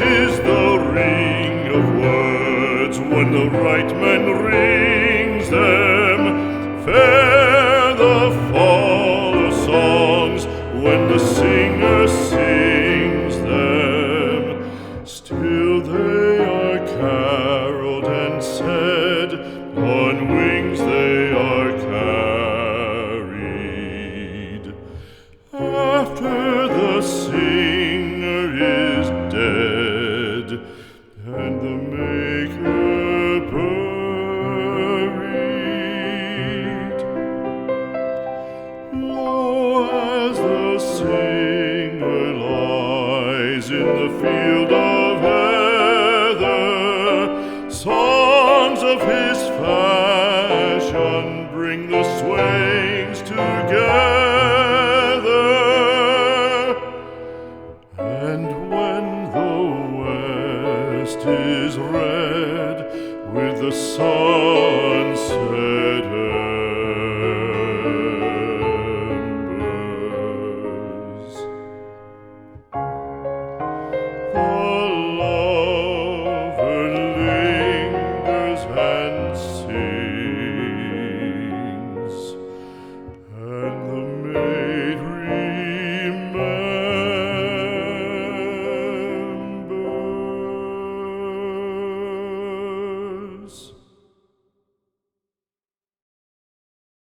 is the ring of words when the right man rings them. Fair the fall of songs when the singer sings them. Still they are caroled and said, on wings they are carried. After the singer is dead and the maker buried, lo, as the singer lies in the field